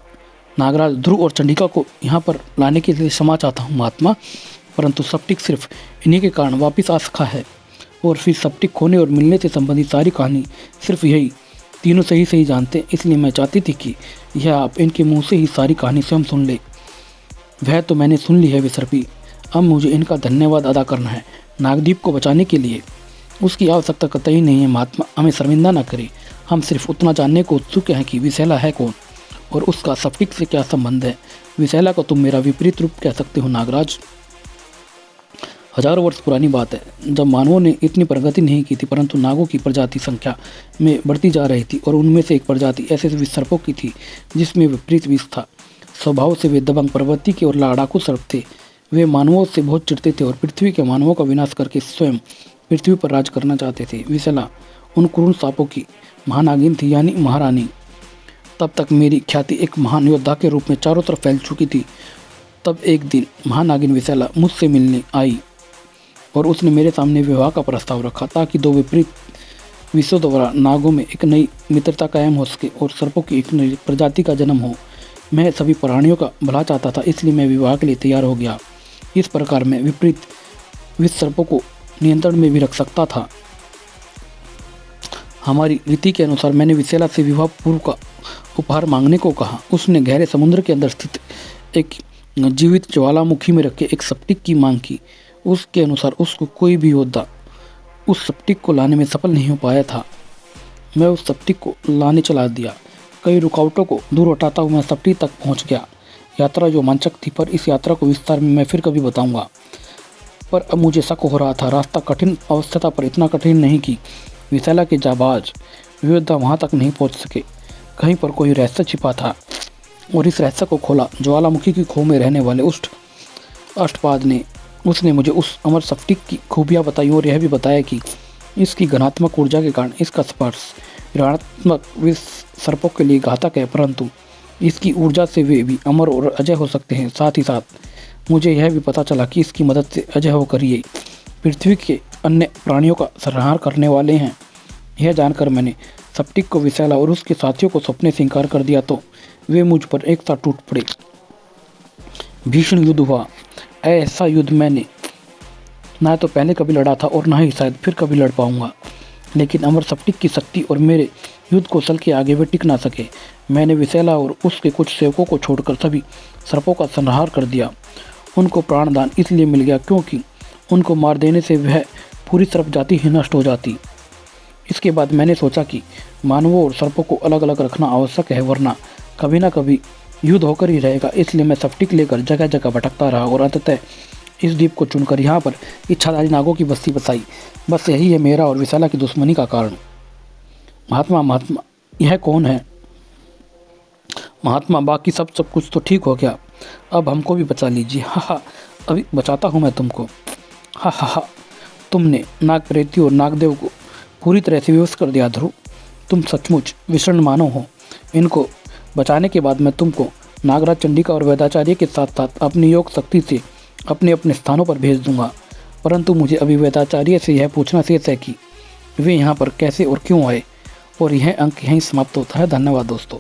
नागराज ध्रुव और चंडिका को यहाँ पर लाने के लिए क्षमा चाहता हूँ महात्मा, परंतु स्फटिक सिर्फ इन्हीं के कारण वापस आ सका है और फिर स्फटिक खोने और मिलने से संबंधित सारी कहानी सिर्फ यही तीनों सही जानते। इसलिए मैं चाहती थी कि यह आप इनके मुंह से ही सारी कहानी स्वयं सुन ले। वह तो मैंने सुन ली है विसर्पी, अब मुझे इनका धन्यवाद अदा करना है। नागद्वीप को बचाने के लिए उसकी आवश्यकता कतई नहीं है महात्मा, हमें शर्मिंदा न करें। हम सिर्फ उतना जानने को उत्सुक हैं कि विशाला है कौन और उसका स्फटिक से क्या संबंध है। विशाला को तुम मेरा विपरीत रूप कह सकते हो नागराज। हजारों वर्ष पुरानी बात है जब मानवों ने इतनी प्रगति नहीं की थी, परंतु नागों की प्रजाति संख्या में बढ़ती जा रही थी और उनमें से एक प्रजाति ऐसे विसर्पों की थी जिसमें विपरीत विष था। स्वभाव से वे दबंग प्रवृत्ति के और लड़ाकू सर्प थे। वे मानवों से बहुत चिढ़ते थे और पृथ्वी के मानवों का विनाश करके स्वयं पृथ्वी पर राज करना चाहते थे। विशाला उन क्रूर सांपों की महानागिन थी यानी महारानी। तब तक मेरी ख्याति एक महान योद्धा के रूप में चारों तरफ फैल चुकी थी। तब एक दिन महानागिन विशाला मुझसे मिलने आई और उसने मेरे सामने विवाह का प्रस्ताव रखा ताकि दो विपरीत विश्व द्वारा नागों में एक नई मित्रता कायम हो सके और सर्पों की एक नई प्रजाति का जन्म हो। मैं सभी प्राणियों का भला चाहता था, इसलिए मैं विवाह के लिए तैयार हो गया। इस प्रकार मैं विपरीत विश्व सर्पों को नियंत्रण में भी रख सकता था। हमारी रीति के अनुसार मैंने विशाला से विवाह पूर्व का उपहार मांगने को कहा। उसने गहरे समुद्र के अंदर स्थित एक जीवित ज्वालामुखी में रखे एक स्फटिक की मांग की। उसके अनुसार उसको कोई भी योद्धा उस स्फटिक को लाने में सफल नहीं हो पाया था। मैं उस स्फटिक को लाने चला दिया। कई रुकावटों को दूर हटाता हुआ मैं स्फटिक तक पहुंच गया। यात्रा जो रोमांचक थी, पर इस यात्रा को विस्तार में मैं फिर कभी बताऊंगा। पर अब मुझे शक हो रहा था, रास्ता कठिन अवस्था था, पर इतना कठिन नहीं कि विशाला के जाबाज योद्धा वहाँ तक नहीं पहुँच सके। कहीं पर कोई रहस्य छिपा था और इस रहस्य को खोला ज्वालामुखी की खोह में रहने वाले अष्टपाद ने। उसने मुझे उस अमर स्फटिक की खूबियाँ बताई और यह भी बताया कि इसकी घनात्मक ऊर्जा के कारण इसका स्पर्श ऋणात्मक विष सर्पों के लिए घातक है, परंतु इसकी ऊर्जा से वे भी अमर और अजय हो सकते हैं। साथ ही साथ मुझे यह भी पता चला कि इसकी मदद से अजय होकर ये पृथ्वी के अन्य प्राणियों का संहार करने वाले हैं। यह जानकर मैंने स्फटिक को विशाला और उसके साथियों को सपने से इंकार कर दिया तो वे मुझ पर एक साथ टूट पड़े। भीषण युद्ध हुआ। ऐसा युद्ध मैंने ना तो पहले कभी लड़ा था और ना ही शायद फिर कभी लड़ पाऊंगा। लेकिन अमर स्फटिक की शक्ति और मेरे युद्ध कौशल के आगे वे टिक ना सके। मैंने विशाला और उसके कुछ सेवकों को छोड़कर सभी सर्पों का संहार कर दिया। उनको प्राणदान इसलिए मिल गया क्योंकि उनको मार देने से वह पूरी सर्प जाति ही नष्ट हो जाती। इसके बाद मैंने सोचा कि मानवों और सर्पों को अलग अलग रखना आवश्यक है, वरना कभी ना कभी युद्ध होकर ही रहेगा। इसलिए मैं स्फटिक लेकर जगह जगह भटकता रहा और अंततः इस द्वीप को चुनकर यहाँ पर इच्छाधारी नागों की बस्ती बसाई। बस यही है मेरा और विशाला की दुश्मनी का कारण। महात्मा यह कौन है? महात्मा बाकी सब कुछ तो ठीक हो गया, अब हमको भी बचा लीजिए। हा, अभी बचाता हूँ मैं तुमको। हा, तुमने नागप्रेती और नागदेव को पूरी तरह से विवश कर दिया ध्रुव। तुम सचमुच विषण मानव हो। इनको बचाने के बाद मैं तुमको नागराज चंडिका और वेदाचार्य के साथ साथ अपनी योग शक्ति से अपने अपने स्थानों पर भेज दूंगा। परंतु मुझे अभी वेदाचार्य से यह पूछना शेष है कि वे यहाँ पर कैसे और क्यों आए। और यह अंक यहीं समाप्त होता है। धन्यवाद दोस्तों।